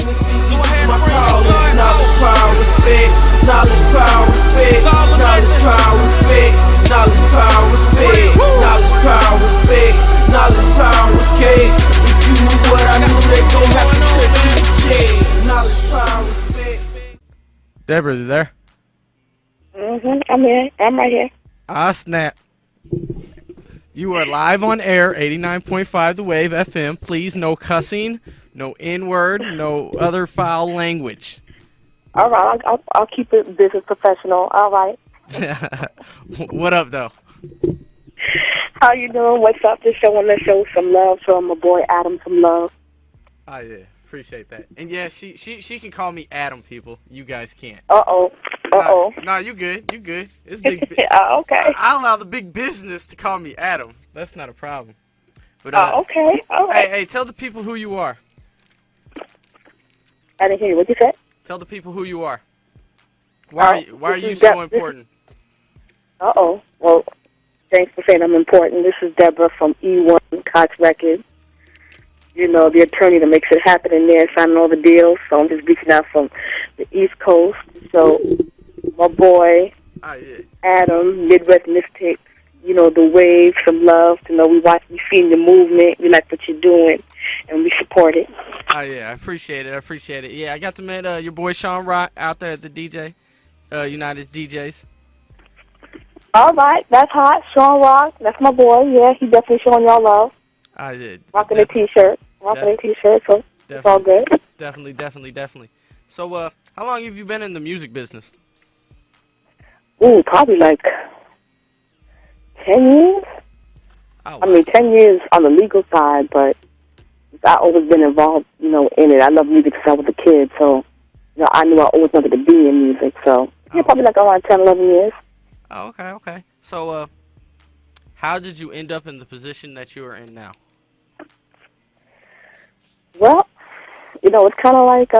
So ahead and bring your gun knowledge, power, respect. Knowledge, power, respect. Knowledge, power, respect. Knowledge, power, respect. Knowledge, power, respect. Knowledge, power, respect. If you knew what I knew, they gon' have to cut you the check. Knowledge, power, respect. Deborah, you there? I'm here. I'm right here. Ah, snap. You are live on air, 89.5 The Wave FM. Please, no cussing, no N-word, no other foul language. All right, I'll keep it business professional. All right. What up, though? How you doing? What's up? Just showing the show some love. Showing my boy Adam some love. Oh, yeah. Appreciate that. And, yeah, she can call me Adam, people. You guys can't. Uh-oh. Uh-oh. Nah, you good. You good. It's big. Okay. I allow the big business to call me Adam. That's not a problem. But okay. All right. Hey, tell the people who you are. I didn't hear you. What you said? Tell the people who you are. Why are you so important? Uh-oh. Well, thanks for saying I'm important. This is Deborah from eOne, Koch Records. You know, the attorney that makes it happen in there, signing all the deals. So I'm just reaching out from the East Coast. So my boy, Adam, Midwest Mystics, you know, the wave, some love to know we seen the movement, we like what you're doing, and we support it. Oh, yeah, I appreciate it. Yeah, I got to meet your boy Sean Rock out there at the DJ, United DJs. All right, that's hot. Sean Rock, that's my boy. Yeah, he definitely showing y'all love. I did. Rocking a T-shirt. So it's all good. Definitely. So, how long have you been in the music business? Ooh, probably like 10 years. Oh, wow. I mean, 10 years on the legal side, but I've always been involved, you know, in it. I love music since I was a kid, so, you know, I knew I always wanted to be in music, so, yeah, probably like around 10, 11 years. Oh, okay. So, how did you end up in the position that you are in now? Well, you know, it's kind of like,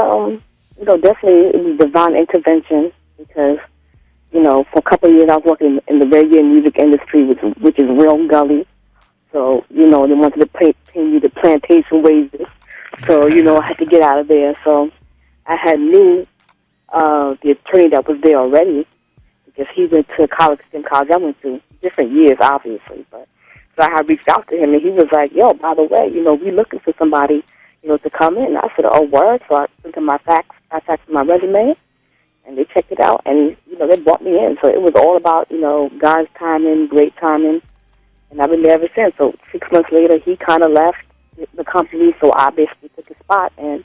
you know, definitely it was divine intervention because, you know, for a couple of years I was working in the reggae and music industry, which is real gully. So, you know, they wanted to pay me the plantation wages. So, you know, I had to get out of there. So I had knew the attorney that was there already because he went to college, the same college I went to, different years, obviously. But so I had reached out to him, and he was like, yo, by the way, you know, we looking for somebody, you know, to come in. I said, oh, word. So I sent him my fax, my resume, and they checked it out, and, you know, they brought me in. So it was all about, you know, God's timing, great timing, and I've been there ever since. So 6 months later, he kind of left the company, so I basically took his spot, and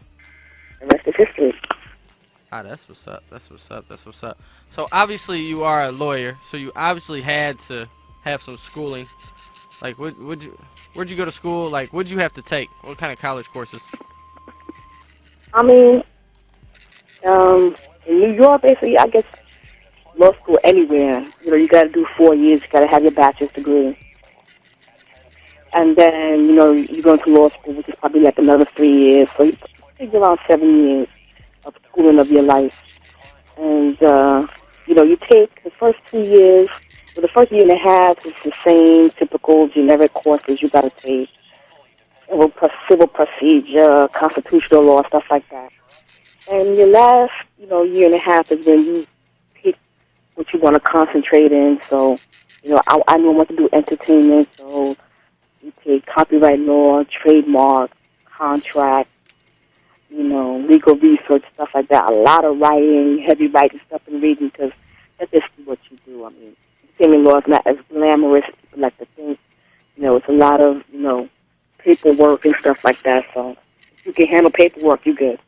the rest is history. Ah, that's what's up. So obviously you are a lawyer, so you obviously had to have some schooling. Like, where'd you go to school? Like, what'd you have to take? What kind of college courses? I mean, in New York, basically, I guess law school anywhere. You know, you got to do 4 years. You got to have your bachelor's degree. And then, you know, you go into law school, which is probably like another 3 years. So you take around 7 years of schooling of your life. And, you know, you take the first 2 years, well, the first year and a half is the same typical generic courses you got to take. Civil procedure, constitutional law, stuff like that. And your last, you know, year and a half is when you pick what you want to concentrate in. So, you know, I knew I wanted to do entertainment, so you take copyright law, trademark, contract, you know, legal research, stuff like that. A lot of writing, heavy writing stuff and reading, because that's just what you do. I mean, entertainment law is not as glamorous as people like to think. You know, it's a lot of, you know, paperwork and stuff like that. So if you can handle paperwork, you're good.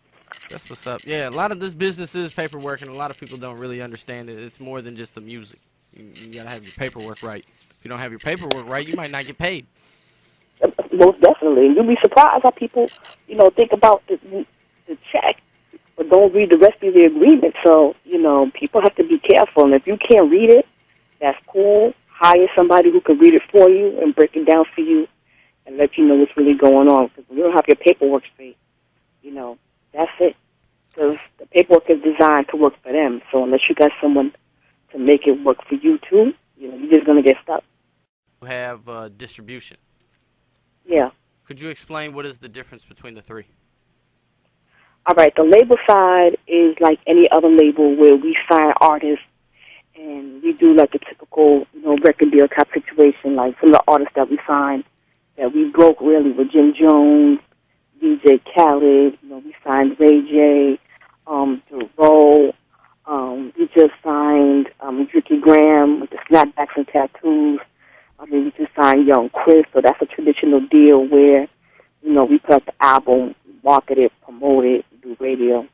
That's what's up. Yeah, a lot of this business is paperwork, and a lot of people don't really understand it. It's more than just the music. You got to have your paperwork right. If you don't have your paperwork right, you might not get paid. Most definitely. You'll be surprised how people, you know, think about the check, but don't read the rest of the agreement. So, you know, people have to be careful. And if you can't read it, that's cool. Hire somebody who can read it for you and break it down for you and let you know what's really going on. Because if you don't have your paperwork straight, you know, that's it. Because the paperwork is designed to work for them. So unless you got someone to make it work for you too, you know, you're just going to get stuck. You have distribution. Yeah. Could you explain what is the difference between the three? All right, the label side is like any other label where we sign artists and we do like the typical, record deal type situation. Like some of the artists that we signed that we broke really were Jim Jones, DJ Khaled. We signed Ray J, Jerome. We just signed Ricky Graham with the snapbacks and tattoos. We just signed Young Chris. So that's a traditional deal where, we put out the album, market it, promote it, do radio.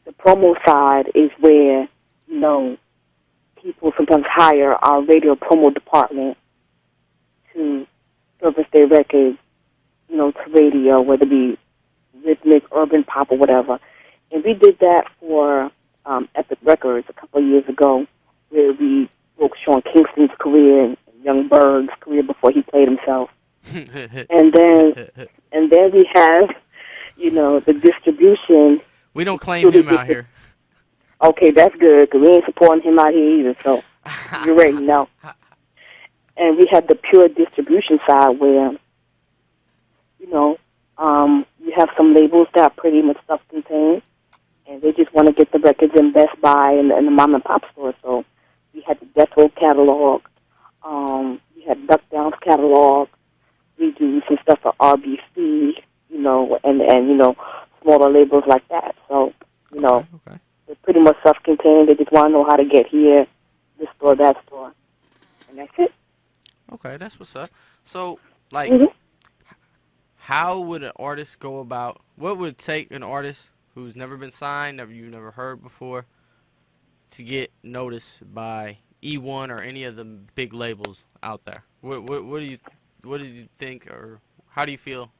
The promo side is where, people sometimes hire our radio promo department to service their records, to radio, whether it be rhythmic, urban, pop, or whatever. And we did that for Epic Records a couple of years ago, where we broke Sean Kingston's career and Young Berg's career before he played himself. and then we have, the distribution. We don't claim him out here. Okay, that's good, because we ain't supporting him out here either, so you already know. And we have the pure distribution side where, you have some labels that are pretty much self-contained, and they just want to get the records in Best Buy and the mom and pop store. So we had the Death Row catalog, we had Duck Down's catalog, we do some stuff for RBC, and smaller labels like that. So, Okay. they're pretty much self-contained. They just want to know how to get here, this store, that store. And that's it. Okay, that's what's up. So, like, Mm-hmm. how would an artist go about, what would it take an artist who's never been signed, you've never heard before, to get noticed by eOne or any of the big labels out there? What do you think, or how do you feel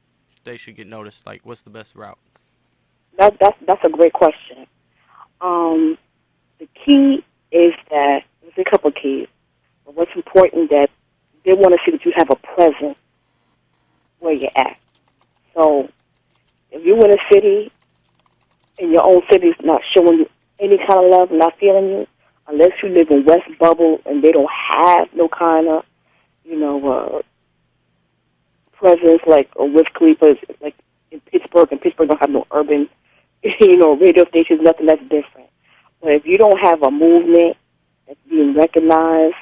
they should get noticed? Like, what's the best route? That's a great question. The key is that there's a couple of keys. But what's important that they want to see that you have a presence where you're at. So if you're in a city and your own city is not showing you any kind of love, not feeling you, unless you live in West Bubble and they don't have no kind of, presence like Wiz Khalifa, like in Pittsburgh, and Pittsburgh don't have no urban, radio stations, nothing that's different. But if you don't have a movement that's being recognized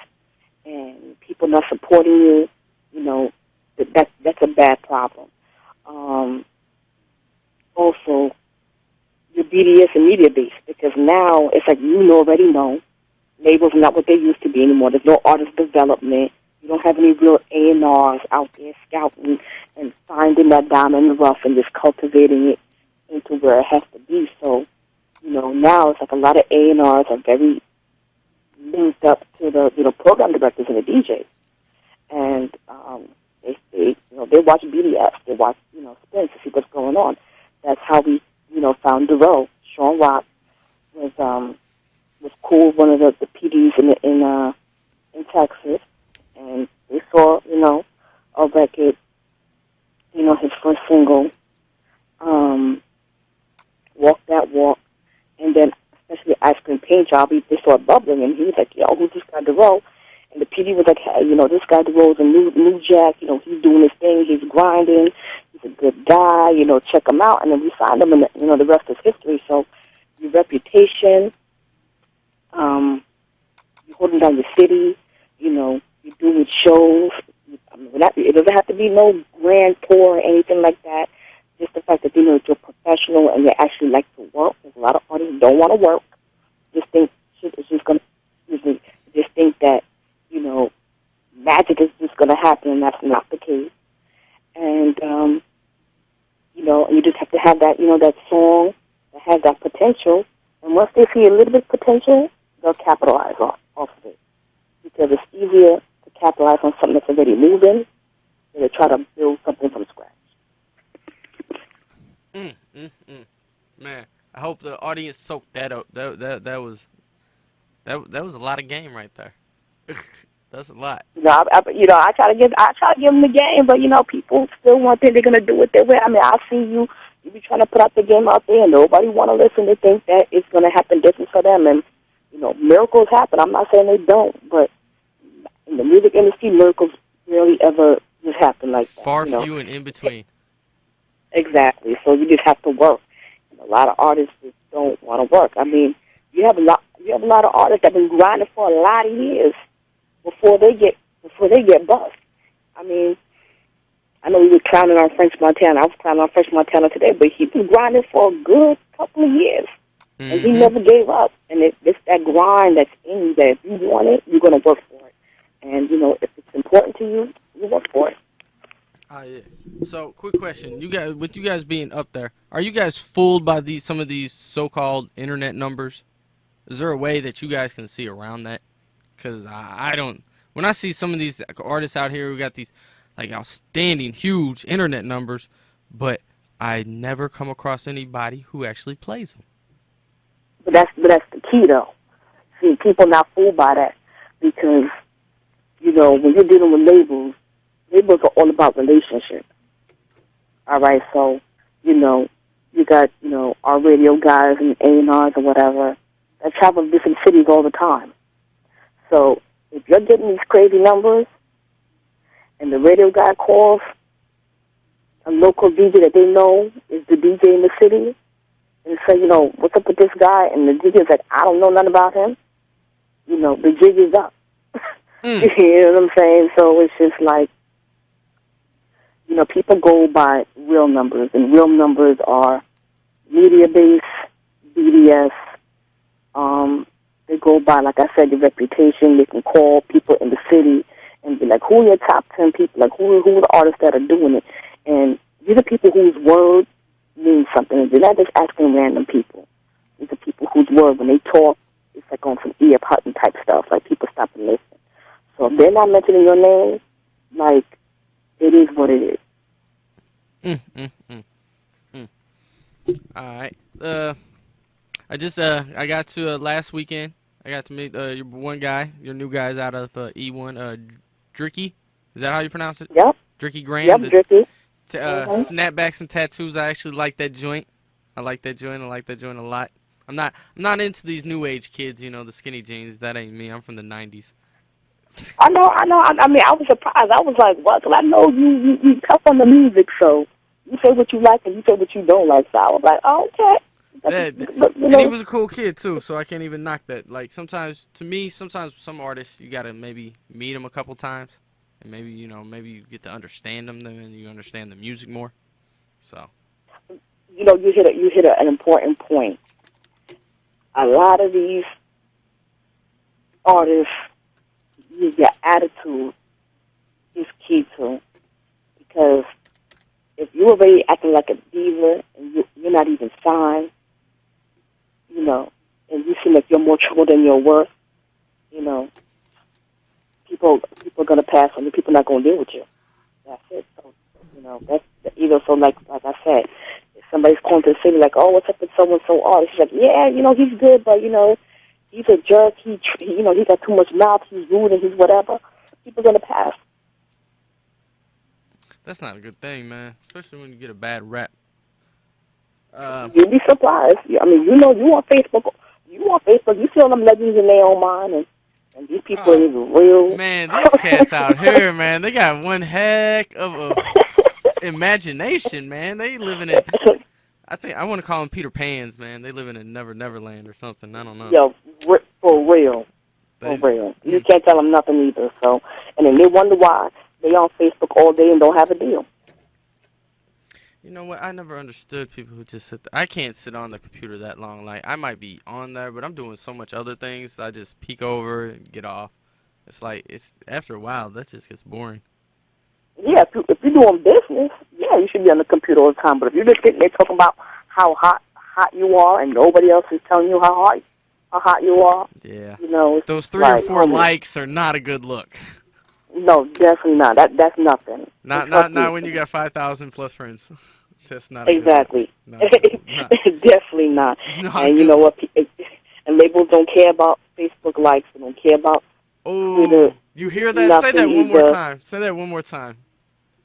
and people not supporting you, that's a bad problem. Also, your BDS and media base, because now it's like already know. Labels are not what they used to be anymore. There's no artist development. You don't have any real A&Rs out there scouting and finding that diamond in the rough and just cultivating it into where it has to be. So, now it's like a lot of A&Rs are very linked up to the program directors and the DJs. And they watch BDS, they watch, spins to see what's going on. That's how we, found Darrell. Sean Rock was cool, one of the PDs in Texas. And they saw, a record, his first single, Walk That Walk, and then especially Ice Cream Paint Job, they saw it bubbling, and he was like, yo, who's this guy Darrell? And the PD was like, hey, this guy Darrell's a new jack, he's doing his thing, he's grinding, he's a good guy, check him out. And then we signed him, and the rest is history. So your reputation, you're holding down your city, you're doing shows. It doesn't have to be no grand tour or anything like that. Just the fact that you're professional and you actually like to work. There's a lot of artists who don't want to work. Just think shit is just gonna. Just think that magic is just gonna happen, and that's not the case. And and you just have to have that that song that has that potential. And once they see a little bit of potential, they'll capitalize off of it, because it's easier to capitalize on something that's already moving than to try to build something from scratch. Man, I hope the audience soaked that up. That was a lot of game right there. That's a lot. I try to give them the game, but people still want they're gonna do it their way. I mean, I see you be trying to put out the game out there, and nobody want to listen. They think that it's gonna happen different for them, and miracles happen. I'm not saying they don't, but in the music industry, miracles rarely ever just happen like that. Far few and in between. Exactly. So you just have to work. lot of artists just don't want to work. I mean, you have a lot of artists that have been grinding for a lot of years before they get bust. I mean, I know we were clowning on French Montana. I was clowning on French Montana today, but he's been grinding for a good couple of years. And he never gave up. And it's that grind that's in you that if you want it, you're going to work for it. And, you know, if it's important to you, you work for it. Yeah. So, quick question. With you guys being up there, are you guys fooled by some of these so-called internet numbers? Is there a way that you guys can see around that? Because I don't. When I see some of these artists out here who got these, like, outstanding, huge internet numbers, but I never come across anybody who actually plays them. But that's the key, though. See, people not fooled by that because, you know, when you're dealing with labels are all about relationships. All right, so, you know, you got, you know, our radio guys and A&Rs or whatever that travel to different cities all the time. So if you're getting these crazy numbers and the radio guy calls a local DJ that they know is the DJ in the city and say, you know, what's up with this guy? And the DJ's like, I don't know nothing about him. You know, the jig is up. You know what I'm saying? So it's just like, you know, people go by real numbers, and real numbers are media-based, BDS. They go by, like I said, your reputation. They can call people in the city and be like, who are your top 10 people? Like, who are the artists that are doing it? And these are people whose word means something. They're not just asking random people. These are people whose word, when they talk, it's like on some ear putting type stuff. Like, people stop and listen. So if they're not mentioning your name, like, it is what it is. All right. I got to last weekend. I got to meet your new guys out of eOne, Dricky. Is that how you pronounce it? Yep. Dricky Graham. Yep, Dricky. Snapbacks and tattoos. I actually like that joint. I like that joint a lot. I'm not into these new age kids. You know, the skinny jeans. That ain't me. I'm from the '90s. I know. I mean, I was surprised. I was like, what? Well, I know you tough on the music, so you say what you like and you say what you don't like. So I was like, oh, okay. And he was a cool kid, too, so I can't even knock that. Like, sometimes some artists, you got to maybe meet them a couple times. And maybe, you know, you get to understand them and you understand the music more. So. You know, you hit an important point. A lot of these artists, your attitude is key to, because if you're already acting like a diva and you're not even signed, you know, and you seem like you're more trouble than you're worth, you know, people are going to pass on you. People are not going to deal with you. That's it. So, you know, that's either. So, like I said, if somebody's calling to the city, like, oh, what's up with so-and-so artist? She's like, yeah, you know, he's good, but, you know, he's a jerk. He got too much mouth. He's rude and he's whatever. People are going to pass. That's not a good thing, man. Especially when you get a bad rap. You'd be surprised. I mean, you know, you on Facebook, you see all them legends in their own mind, and these people is real. Man, these cats out here, man, they got one heck of a imagination, man. They living in, I want to call them Peter Pans, man. They living in Neverland or something. I don't know. Yo, for real. For real. You can't tell them nothing either. So, and then they wonder why they on Facebook all day and don't have a deal. You know what? I never understood people who just sit there. I can't sit on the computer that long. Like, I might be on there, but I'm doing so much other things. I just peek over and get off. It's like, after a while, that just gets boring. Yeah, if you're doing business, yeah, you should be on the computer all the time. But if you're just sitting there talking about how hot you are and nobody else is telling you how hot you are, yeah, you know, those 3 or 4 likes are not a good look. No, definitely not. That's nothing. Not when you got 5,000 plus friends. That's not exactly. Definitely not. And you know what? And labels don't care about Facebook likes. They don't care about Twitter. You hear that? Say that one more time. Say that one more time.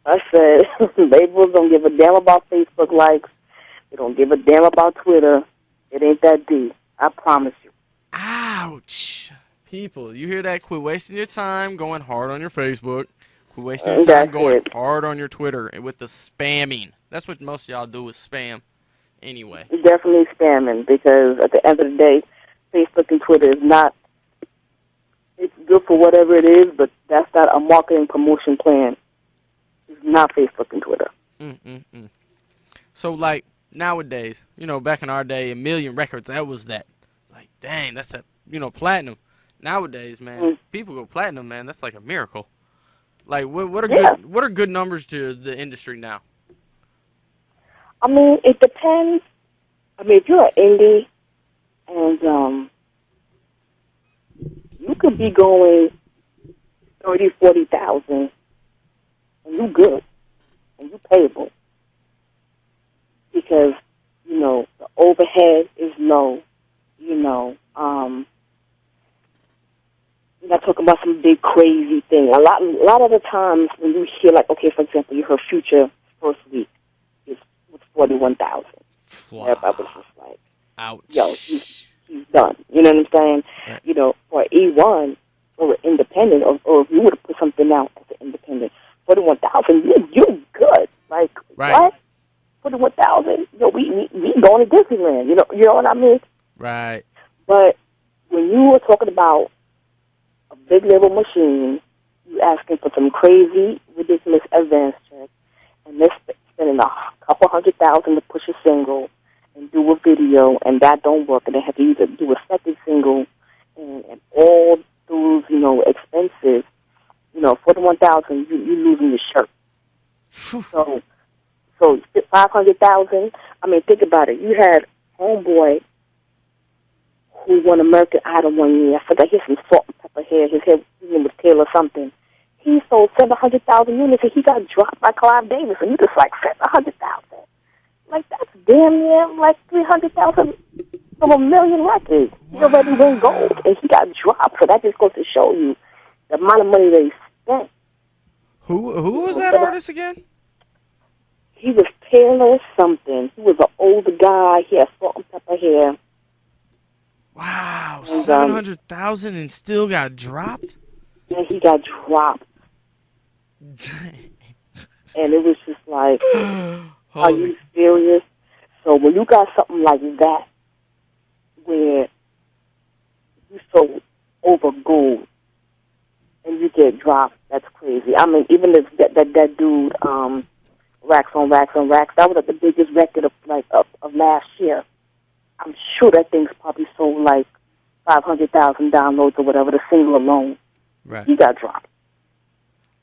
I said labels don't give a damn about Facebook likes. They don't give a damn about Twitter. It ain't that deep. I promise you. Ouch. People, you hear that? Quit wasting your time going hard on your Facebook. Quit wasting your time going hard on your Twitter and with the spamming. That's what most of y'all do is spam. anyway. It's definitely spamming because at the end of the day, Facebook and Twitter is not. It's good for whatever it is, but that's not a marketing promotion plan. It's not Facebook and Twitter. So, like, nowadays, you know, back in our day, 1 million records, that was that. Like, dang, that's a, you know, platinum. Nowadays, man, people go platinum, man. That's like a miracle. Like, what are good numbers to the industry now? I mean, it depends. I mean, if you're an indie and you could be going 30, 40,000, and you good, and you payable because you know the overhead is low. You know, you're not talking about some big crazy thing. A lot of the times when you hear like, okay, for example, you heard Future first week was 41,000. Wow. Everybody was just like, ouch. Yo, he's done. You know what I'm saying? Right. You know, for eOne or an independent, or if you would have put something out as an independent, 41,000, you're good. Like, right. What? 41,000? Yo, we going to Disneyland. You know what I mean? Right. But when you were talking about a big label machine, you asking for some crazy, ridiculous advance check, and they're spending a couple $100,000 to push a single and do a video, and that don't work, and they have to either do a second single and all those, you know, expenses. You know, 41,000, you losing your shirt. So 500,000. I mean, think about it. You had Homeboy who won American Idol one year. I forgot, he had some salt and pepper hair. His name was Taylor something. He sold 700,000 units, and he got dropped by Clive Davis, and you just like 700,000. Like, that's damn near like 300,000 from 1 million records. He already went gold, and he got dropped. So that just goes to show you the amount of money they spent. Who was that artist again? He was Taylor something. He was an older guy. He had salt and pepper hair. Wow, 700,000 and still got dropped? And he got dropped. Dang. And it was just like, are you serious? So when you got something like that, where you sold over gold and you get dropped, that's crazy. I mean, even if that dude, Racks on Racks on Racks, that was like the biggest record of last year. I'm sure that thing's probably sold like 500,000 downloads or whatever, the single alone. Right. He got dropped.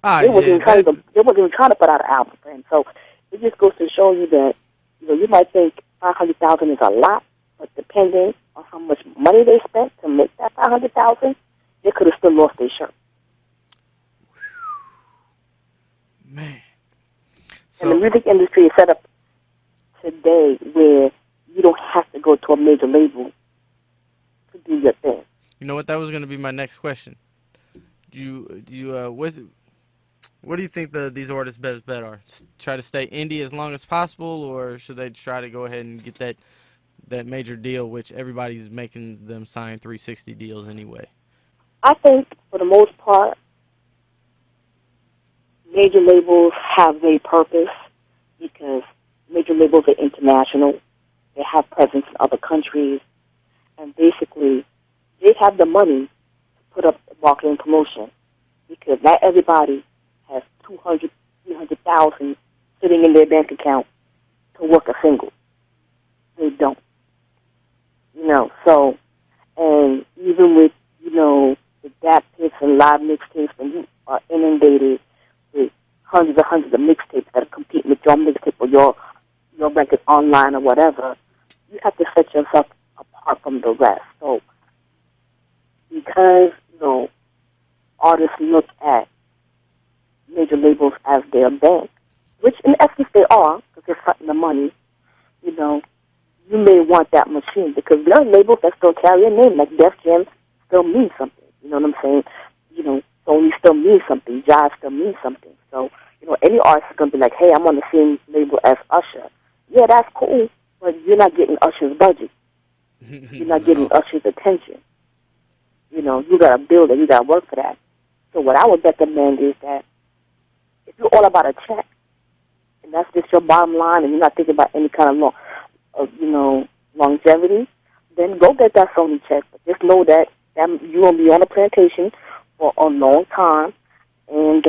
They wasn't even trying to put out an album for him. So it just goes to show you that, you know, you might think 500,000 is a lot, but depending on how much money they spent to make that 500,000, they could have still lost their shirt. Man. So, and the music industry is set up today where you don't have to go to a major label to do your thing. You know what? That was going to be my next question. What do you think these artists' best bet are? Try to stay indie as long as possible, or should they try to go ahead and get that major deal, which everybody's making them sign 360 deals anyway? I think for the most part, major labels have a purpose because major labels are international. They have presence in other countries, and basically, they have the money to put up marketing promotion because not everybody has 200, 300,000 sitting in their bank account to work a single. They don't. You know, so, and even with, you know, the DAP picks and live mixtapes, and you are inundated with hundreds of mixtapes that are competing with your mixtape or your record online or whatever, you have to set yourself apart from the rest. So, because, you know, artists look at major labels as their bank, which in essence they are, because they're fronting the money, you know, you may want that machine, because there are labels that still carry a name, like Def Jam still means something, you know what I'm saying? You know, Sony still means something, Jive still means something. So, you know, any artist is going to be like, hey, I'm on the same label as Usher. Yeah, that's cool, but you're not getting Usher's budget. You're not getting Usher's attention. You know, you got to build it, you got to work for that. So what I would recommend is that if you're all about a check, and that's just your bottom line, and you're not thinking about any kind of loan, longevity, then go get that Sony check. But just know that you're going to be on a plantation for a long time, and,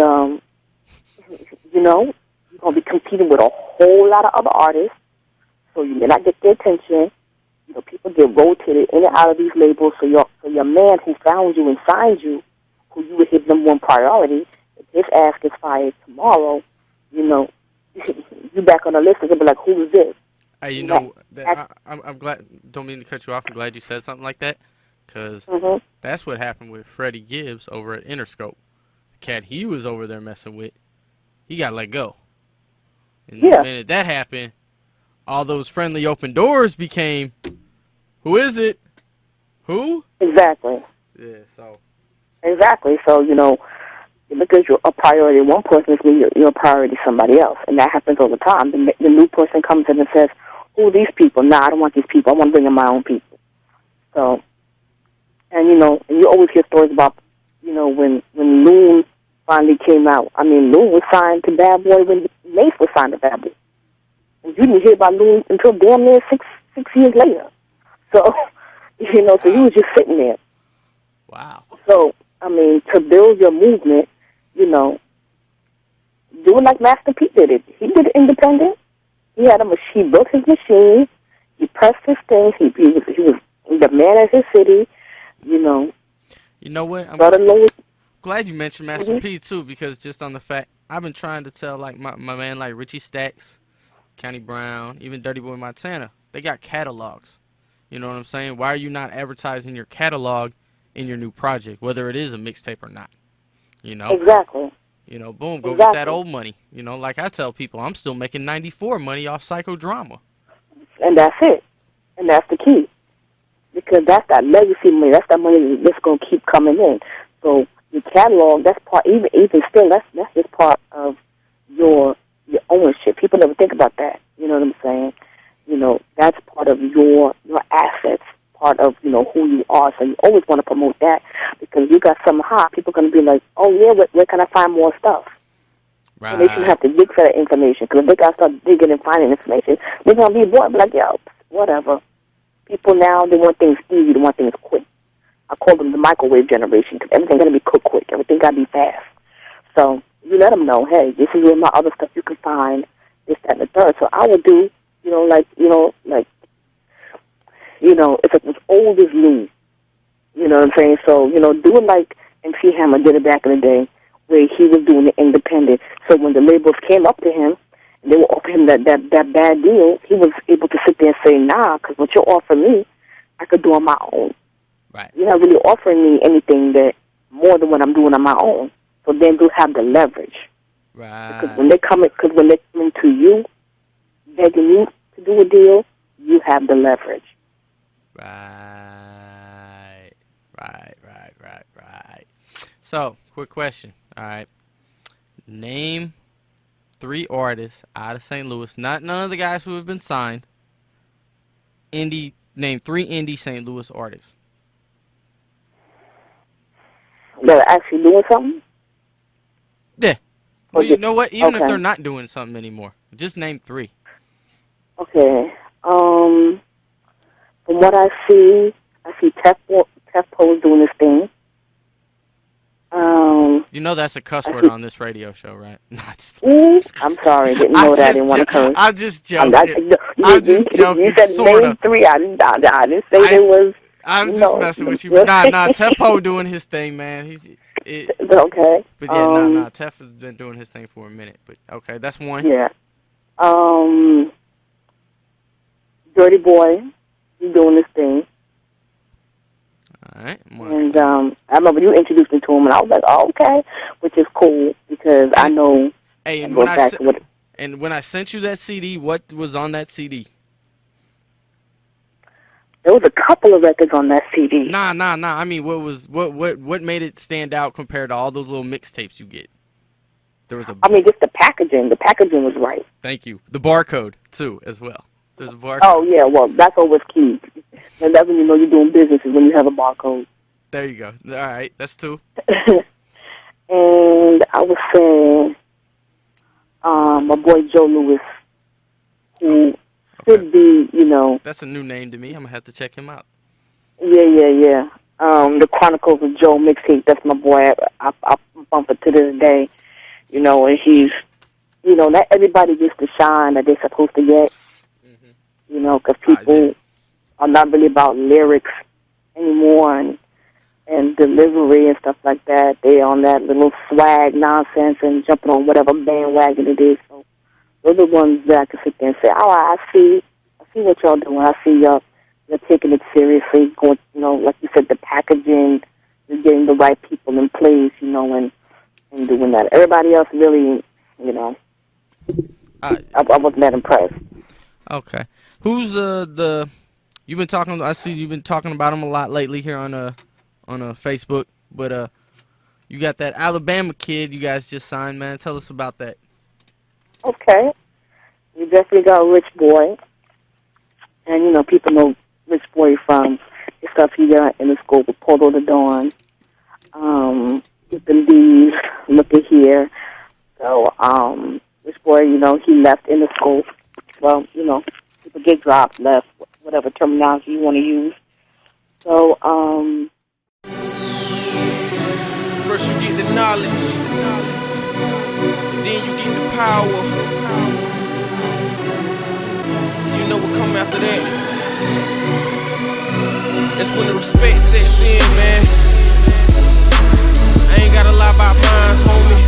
you're going to be competing with a whole lot of other artists, so you may not get their attention. People get rotated in and out of these labels, so your man who found you and signed you, who you were his number one priority, if his ass gets fired tomorrow, you back on the list and they'll be like, who is this? Hey, I'm glad, don't mean to cut you off, I'm glad you said something like that, because that's what happened with Freddie Gibbs over at Interscope. The cat he was over there messing with, he got let go. And the minute that happened, all those friendly open doors became, who is it? Who? Exactly. Yeah, so. Exactly. So, because you're a priority to one person, you're a priority to somebody else. And that happens all the time. The new person comes in and says, who are these people? Nah, I don't want these people. I want to bring in my own people. So, and you always hear stories about, when Loon finally came out. I mean, Loon was signed to Bad Boy when Mace was signed to Bad Boy. And you didn't hear about Loon until damn near six years later. So, so he was just sitting there. Wow. So, I mean, to build your movement, do it like Master P did it. He did it independent. He had he built his machine. He pressed his things. He was the man of his city. You know what? I'm glad you mentioned Master P too, because just on the fact I've been trying to tell like my man like Richie Stacks, County Brown, even Dirty Boy Montana, they got catalogs. You know what I'm saying? Why are you not advertising your catalog in your new project, whether it is a mixtape or not? Exactly. Boom, go get that old money. Like I tell people, I'm still making 94 money off Psychodrama. And that's it. And that's the key. Because that's that legacy money. That's that money that's going to keep coming in. So your catalog, that's part, even still, that's just part of your ownership. People never think about that. You know what I'm saying? That's part of your assets, part of, who you are. So you always want to promote that, because you got something hot. People are going to be like, oh, yeah, where can I find more stuff? Right. And they shouldn't have to dig for that information, because if they got to start digging and finding information, they're going to be bored. Be like, yo, whatever. People now, they want things easy. They want things quick. I call them the microwave generation, because everything's going to be cooked quick. Everything got to be fast. So you let them know, hey, this is where my other stuff you can find, this, that, and the third. So I would do, if it was old as new. You know what I'm saying? So, do it like MC Hammer did it back in the day, where he was doing it independent. So when the labels came up to him, and they were offering him that bad deal, he was able to sit there and say, nah, because what you're offering me, I could do on my own. Right. You're not really offering me anything that more than what I'm doing on my own. So then they'll have the leverage. Right. Because when they come to you, begging you to do a deal, you have the leverage. Right. So, quick question. All right. Name 3 artists out of St. Louis, none of the guys who have been signed. Name 3 indie St. Louis artists. That are actually doing something? Yeah. Well, you know what? Even if they're not doing something anymore, just name 3. Okay. From what I see Tefpo is doing his thing. That's a cuss word on this radio show, right? I'm sorry, didn't know that. I didn't want to curse. I'm just joking. I'm just joking. You said name 3. I didn't say there was. I'm just messing with you. Nah, Tefpo doing his thing, man. Okay. But yeah, Tef has been doing his thing for a minute. But okay, that's one. Yeah. Dirty Boy, he's doing his thing. All right. And I remember you introduced me to him, and I was like, oh, okay, which is cool, because I know. Hey, and when I sent you that CD, what was on that CD? There was a couple of records on that CD. Nah. I mean, what made it stand out compared to all those little mixtapes you get? I mean, just the packaging. The packaging was right. Thank you. The barcode too, as well. There's a barcode. Oh yeah, well that's always key. And that's when you know you're doing business, is when you have a barcode. There you go. All right, that's 2. And I was saying, my boy Joe Lewis, who should be, you know. That's a new name to me. I'm gonna have to check him out. Yeah. The Chronicles of Joe mixtape. That's my boy. I bump it to this day. You know, and he's, you know, not everybody gets the shine that they're supposed to get. You know, because people are not really about lyrics anymore and delivery and stuff like that. They're on that little swag nonsense and jumping on whatever bandwagon it is. So those are the ones that I can sit there and say, oh, I see what y'all doing. I see y'all taking it seriously. Going, you know, like you said, the packaging, you're getting the right people in place, you know, and doing that. Everybody else really, you know, I wasn't that impressed. Okay. Who's you've been talking, I see you've been talking about him a lot lately here on Facebook, but you got that Alabama kid you guys just signed, man. Tell us about that. Okay. We definitely got a Rich Boy. And, you know, people know Rich Boy from the stuff he got in the scope with Portal to Dawn. With these, look at here. So, Rich Boy, you know, he left in the scope. Well, you know, people get dropped, left, whatever terminology you want to use. So, first you get the knowledge, then you get the power. You know what come after that? That's when the respect sets in, man. I ain't gotta lie about mine, homie.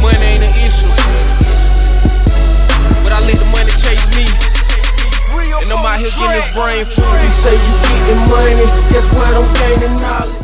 Money ain't an issue, but I let the money chase me. And I'm out here getting this brain food. You say you getting money, guess what? I'm gaining knowledge.